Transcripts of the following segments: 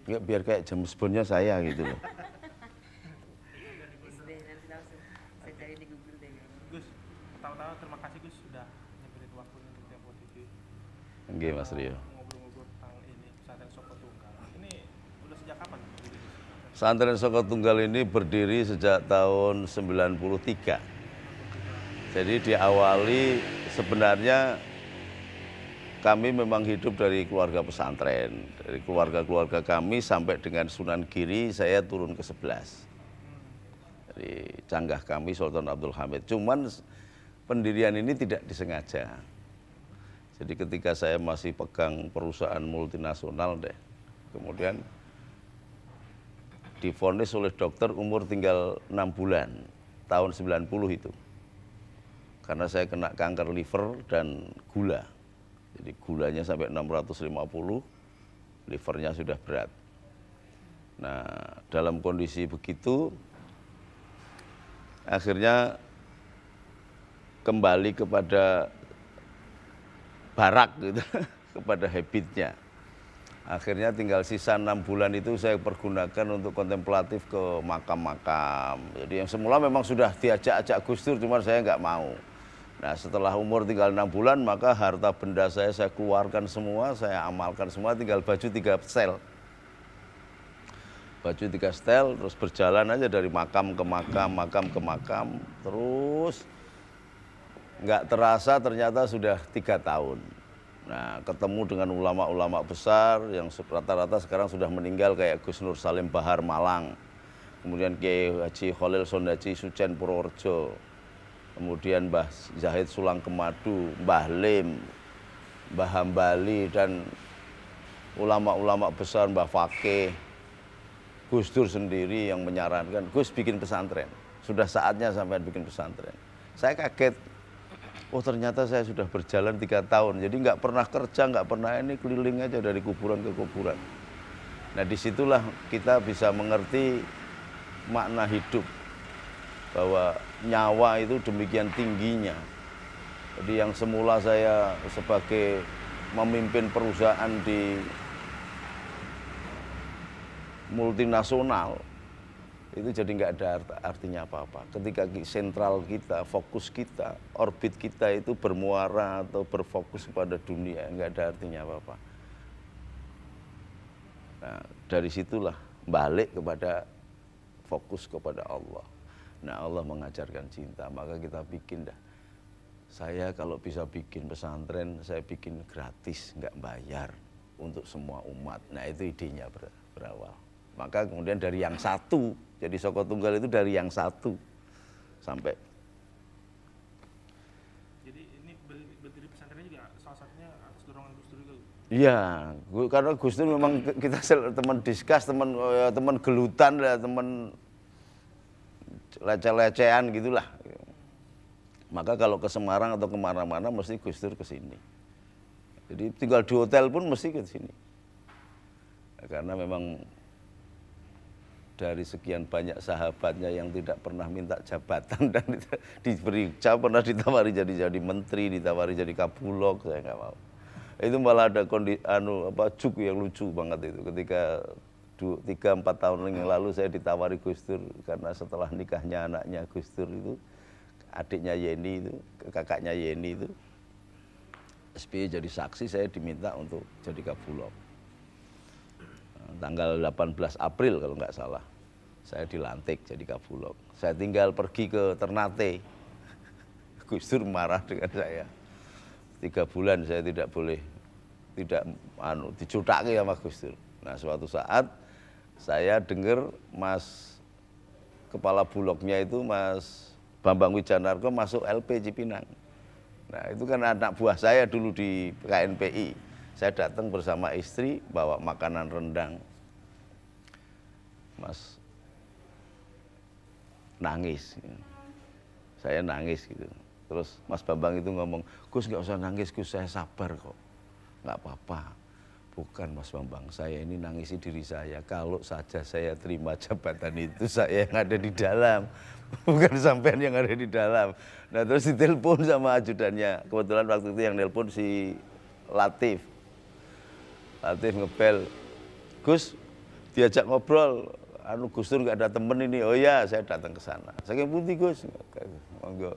Nggak, biar kayak James Bond-nya saya gitu loh. Gus deh, nanti langsung saya cari di Google deh. Gus, pertama-tama terima kasih Gus sudah nyempetin waktunya untuk Tempo TV. Nggih, Mas Rio. Ngobrol-ngobrol tentang ini pesantren Soko Tunggal. Ini udah sejak kapan berdiri, Gus? Pesantren Soko Tunggal ini berdiri sejak tahun 93. Jadi diawali sebenarnya kami memang hidup dari keluarga pesantren. Dari keluarga-keluarga kami sampai dengan Sunan Giri saya turun ke 11. Dari canggah kami Sultan Abdul Hamid. Cuman pendirian ini tidak disengaja. Jadi ketika saya masih pegang perusahaan multinasional deh. Kemudian divonis oleh dokter umur tinggal 6 bulan. Tahun 90 itu. Karena saya kena kanker liver dan gula. Jadi gulanya sampai 650, livernya sudah berat. Nah, dalam kondisi begitu, akhirnya kembali kepada barak gitu, kepada habitnya. Akhirnya tinggal sisa 6 bulan itu saya pergunakan untuk kontemplatif ke makam-makam. Jadi yang semula memang sudah diajak-ajak Gus Dur, cuma saya nggak mau. Nah, setelah umur tinggal 6 bulan, maka harta benda saya keluarkan semua, saya amalkan semua, tinggal baju 3 setel. Baju 3 setel, terus berjalan aja dari makam ke makam, makam ke makam, terus nggak terasa ternyata sudah 3 tahun. Nah, ketemu dengan ulama-ulama besar yang rata-rata sekarang sudah meninggal kayak Gus Nur Salim Bahar Malang, kemudian Kiai Haji Khalil Sondaji Sucen Purworejo, kemudian Mbah Zahid Sulang Kemadu, Mbah Lim, Mbah Hambali, dan ulama-ulama besar, Mbah Fakih, Gus Dur sendiri yang menyarankan, Gus bikin pesantren. Sudah saatnya sampai bikin pesantren. Saya kaget, oh ternyata saya sudah berjalan 3 tahun. Jadi nggak pernah kerja, nggak pernah ini, keliling aja dari kuburan ke kuburan. Nah disitulah kita bisa mengerti makna hidup. Bahwa nyawa itu demikian tingginya. Jadi yang semula saya sebagai memimpin perusahaan di multinasional, itu jadi nggak ada artinya apa-apa. Ketika sentral kita, fokus kita, orbit kita itu bermuara atau berfokus pada dunia, nggak ada artinya apa-apa. Nah, dari situlah balik kepada fokus kepada Allah. Nah, Allah mengajarkan cinta, maka kita bikin dah. Saya kalau bisa bikin pesantren, saya bikin gratis, nggak bayar untuk semua umat. Nah, itu idenya berawal. Maka kemudian dari yang satu, jadi Soko Tunggal itu dari yang satu sampai. Jadi ini berdiri pesantrennya juga salah satunya atas dorongan Gus Dur juga. Iya, karena Gus Dur memang kita teman diskus, teman gelutan, teman leceh-lecehan gitulah. Maka kalau ke Semarang atau kemana-mana mesti Gus Dur ke sini. Jadi tinggal di hotel pun mesti ke sini. Karena memang dari sekian banyak sahabatnya yang tidak pernah minta jabatan dan diberi, saya pernah ditawari jadi menteri, ditawari jadi kabulok, saya nggak mau. Itu malah ada juk yang lucu banget itu ketika 3-4 tahun yang lalu saya ditawari Gus Dur karena setelah nikahnya anaknya Gus Dur itu, adiknya Yeni itu, kakaknya Yeni itu, SBY jadi saksi, saya diminta untuk jadi kabulok. Tanggal 18 April kalau nggak salah, saya dilantik jadi kabulok. Saya tinggal pergi ke Ternate, Gus Dur marah dengan saya. 3 bulan saya tidak boleh, dicutaki sama Gus Dur. Nah suatu saat saya dengar Mas kepala bulognya itu Mas Bambang Wijanarko masuk LP Cipinang. Nah itu kan anak buah saya dulu di KNPI. Saya datang bersama istri bawa makanan rendang. Mas nangis. Saya nangis gitu. Terus Mas Bambang itu ngomong, Gus nggak usah nangis Gus, saya sabar kok. Nggak apa-apa. Bukan Mas Bambang, saya ini nangisi diri saya. Kalau saja saya terima jabatan itu, saya yang ada di dalam. Bukan sampean yang ada di dalam. Nah terus ditelepon sama ajudannya. Kebetulan waktu itu yang nelpon si Latif. Latif ngebel, Gus diajak ngobrol, anu Gus Dur nggak ada temen ini, oh ya saya datang ke sana. Saking pundi Gus, monggo.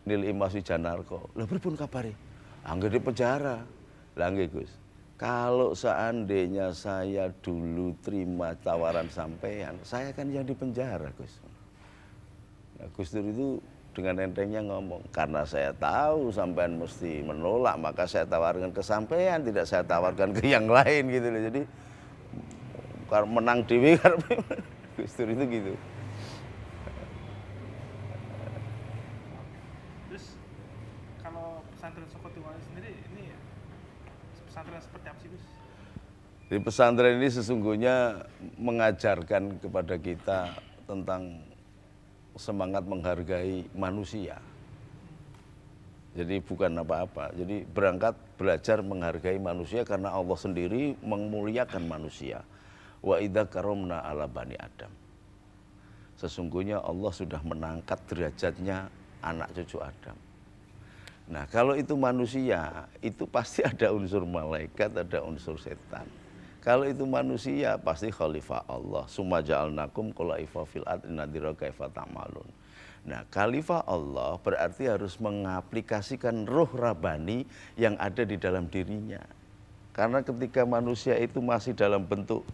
Nil Imas Wijanarko, lah pripun kabare? Angger di penjara. Lah nggih Gus. Kalau seandainya saya dulu terima tawaran sampean, saya kan yang di penjara Gus. Nah, Gus Dur itu dengan entengnya ngomong, karena saya tahu sampean mesti menolak, maka saya tawarkan ke sampean, tidak saya tawarkan ke yang lain gitu loh. Jadi menang dewe karena Gus Dur itu gitu. Terus kalau pesantren Sokotunggal sendiri ini pesantren seperti apa sih Gus? Di pesantren ini sesungguhnya mengajarkan kepada kita tentang semangat menghargai manusia. Jadi bukan apa-apa. Jadi berangkat belajar menghargai manusia karena Allah sendiri memuliakan manusia. Wa idza karomna ala bani Adam. Sesungguhnya Allah sudah mengangkat derajatnya anak cucu Adam. Nah, kalau itu manusia, itu pasti ada unsur malaikat, ada unsur setan. Kalau itu manusia pasti khalifah Allah. Summa ja'alnakum khulaifa fil ardi nadira kaifa ta'malun. Nah, khalifah Allah berarti harus mengaplikasikan ruh rabani yang ada di dalam dirinya. Karena ketika manusia itu masih dalam bentuk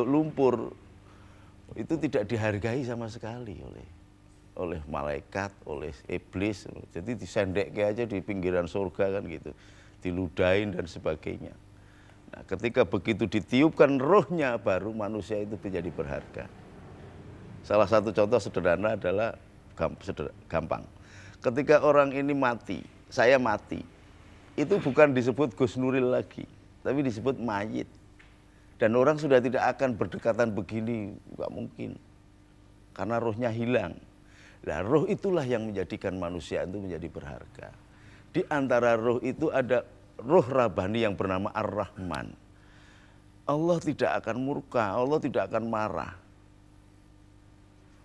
lumpur, itu tidak dihargai sama sekali oleh malaikat, oleh iblis. Jadi disendekke aja di pinggiran surga kan gitu. Diludahin dan sebagainya. Nah, ketika begitu ditiupkan rohnya, baru manusia itu menjadi berharga. Salah satu contoh sederhana adalah gampang. Ketika orang ini mati, saya mati, itu bukan disebut Gus Nuril lagi, tapi disebut mayit. Dan orang sudah tidak akan berdekatan begini, nggak mungkin. Karena rohnya hilang. Nah, roh itulah yang menjadikan manusia itu menjadi berharga. Di antara roh itu ada roh rabani yang bernama Ar-Rahman. Allah tidak akan murka, Allah tidak akan marah.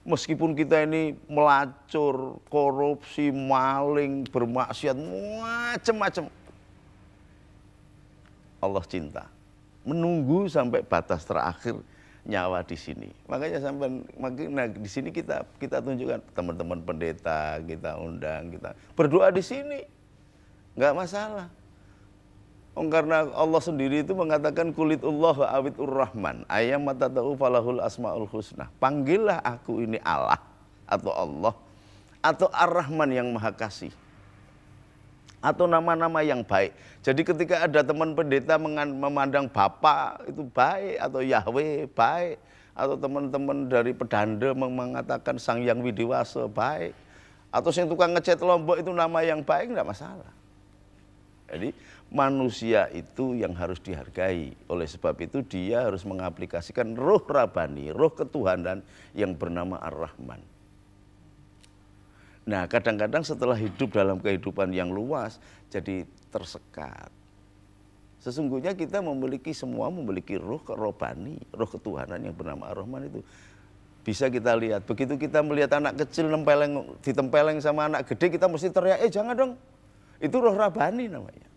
Meskipun kita ini melacur, korupsi, maling, bermaksiat, macam-macam. Allah cinta. Menunggu sampai batas terakhir nyawa di sini. Makanya di sini kita tunjukkan teman-teman pendeta, kita undang, kita berdoa di sini. Enggak masalah. Karena Allah sendiri itu mengatakan kulitullah wa awidur rahman ayam matata'u falahul asma'ul husna. Panggillah aku ini Allah atau Allah atau Ar-Rahman yang Maha Kasih atau nama-nama yang baik. Jadi ketika ada teman pendeta memandang Bapa itu baik atau Yahweh baik atau teman-teman dari pedanda mengatakan Sang Yang Widiwasa baik atau yang tukang ngecat Lombok itu nama yang baik, enggak masalah. Jadi manusia itu yang harus dihargai. Oleh sebab itu dia harus mengaplikasikan roh rabani, roh ketuhanan yang bernama Ar-Rahman. Nah, kadang-kadang setelah hidup dalam kehidupan yang luas jadi tersekat. Sesungguhnya kita memiliki roh robani, roh ketuhanan yang bernama Ar-Rahman itu. Bisa kita lihat, begitu kita melihat anak kecil ditempeleng sama anak gede, kita mesti teriak, jangan dong. Itu roh rabani namanya.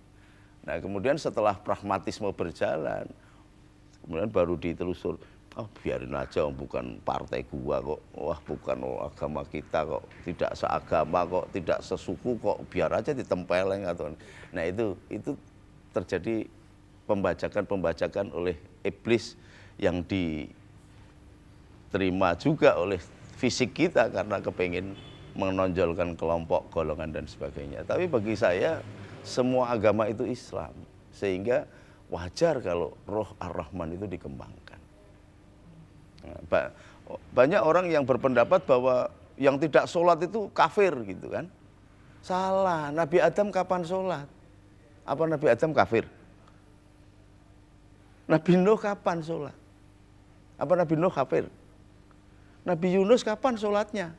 Nah, kemudian setelah pragmatisme berjalan, kemudian baru ditelusur, biarin aja, bukan partai gua kok, bukan agama kita kok, tidak seagama kok, tidak sesuku kok, biar aja ditempeleng atau. Nah, itu terjadi pembajakan oleh iblis yang diterima juga oleh fisik kita karena kepengen menonjolkan kelompok, golongan dan sebagainya. Tapi bagi saya semua agama itu Islam, sehingga wajar kalau roh Ar-Rahman itu dikembangkan. Nah, banyak orang yang berpendapat bahwa yang tidak sholat itu kafir gitu kan. Salah, Nabi Adam kapan sholat? Apa Nabi Adam kafir? Nabi Nuh kapan sholat? Apa Nabi Nuh kafir? Nabi Yunus kapan sholatnya?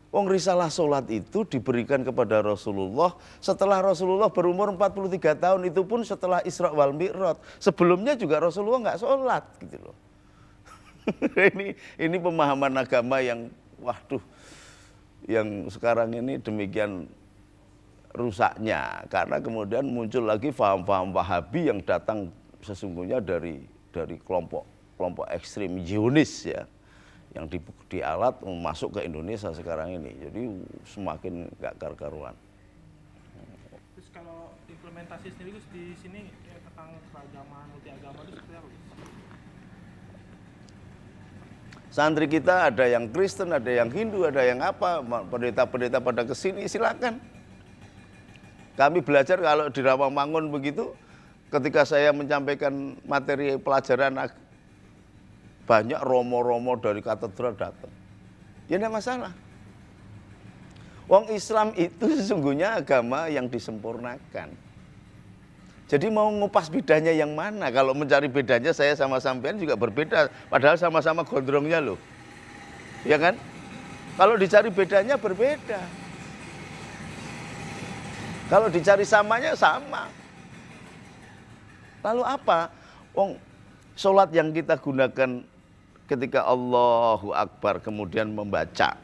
Wong risalah sholat itu diberikan kepada Rasulullah setelah Rasulullah berumur 43 tahun, itu pun setelah Isra wal Mi'raj. Sebelumnya juga Rasulullah nggak sholat gitu loh. Ini pemahaman agama yang yang sekarang ini demikian rusaknya, karena kemudian muncul lagi paham-paham Wahabi yang datang sesungguhnya dari kelompok ekstrim Zionis ya, yang dialat masuk ke Indonesia sekarang ini. Jadi semakin nggak karu-karuan. Terus kalau implementasi sendiri Gus di sini ya, tentang keragaman multi agama itu seperti apa Gus? Santri kita ada yang Kristen, ada yang Hindu, ada yang apa, pendeta-pendeta pada kesini silakan. Kami belajar kalau di Rawamangun begitu, ketika saya menyampaikan materi pelajaran banyak romo-romo dari katedral datang. Ya tidak masalah. Wong Islam itu sesungguhnya agama yang disempurnakan. Jadi mau ngupas bedanya yang mana? Kalau mencari bedanya saya sama sampean juga berbeda. Padahal sama-sama gondrongnya loh. Ya kan? Kalau dicari bedanya berbeda. Kalau dicari samanya sama. Lalu apa? Wong sholat yang kita gunakan ketika Allahu Akbar kemudian membaca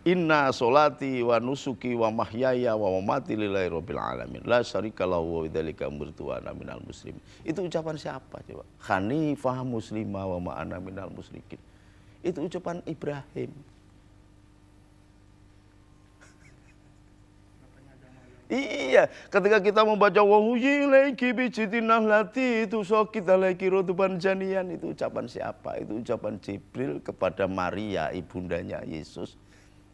Inna sholati wa nusuki wa mahyaya wa mamati lillahi rabbil alamin la syarika lahu wa bidzalika umirtu wa ana minal muslimin. Itu ucapan siapa coba? Hanifah muslimah wa ma ana minal musyrikin. Itu ucapan Ibrahim. Iya, ketika kita membaca wahuyi laiki bijitinah lati itu kita laiki rotuban janian, itu ucapan siapa? Itu ucapan Jibril kepada Maria, ibundanya Yesus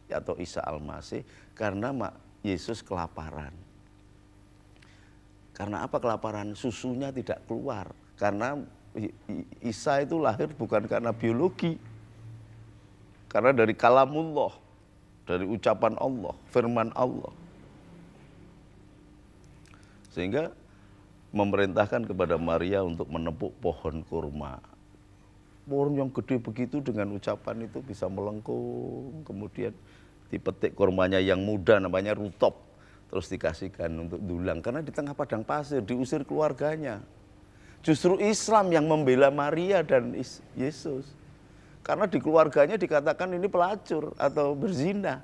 atau Isa Al-Masih, karena Yesus kelaparan. Karena apa kelaparan? Susunya tidak keluar. Karena Isa itu lahir bukan karena biologi. Karena dari kalamullah, dari ucapan Allah, firman Allah. Sehingga memerintahkan kepada Maria untuk menepuk pohon kurma. Pohon yang gede begitu dengan ucapan itu bisa melengkung, kemudian dipetik kurmanya yang muda namanya rutop, terus dikasihkan untuk dulang. Karena di tengah padang pasir, diusir keluarganya. Justru Islam yang membela Maria dan Yesus. Karena di keluarganya dikatakan ini pelacur atau berzina.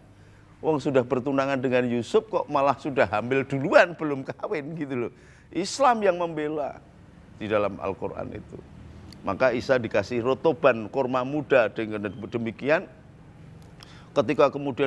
Wong sudah bertunangan dengan Yusuf kok malah sudah hamil duluan belum kawin gitu loh. Islam yang membela di dalam Al-Quran itu. Maka Isa dikasih rotoban kurma muda dengan demikian ketika kemudian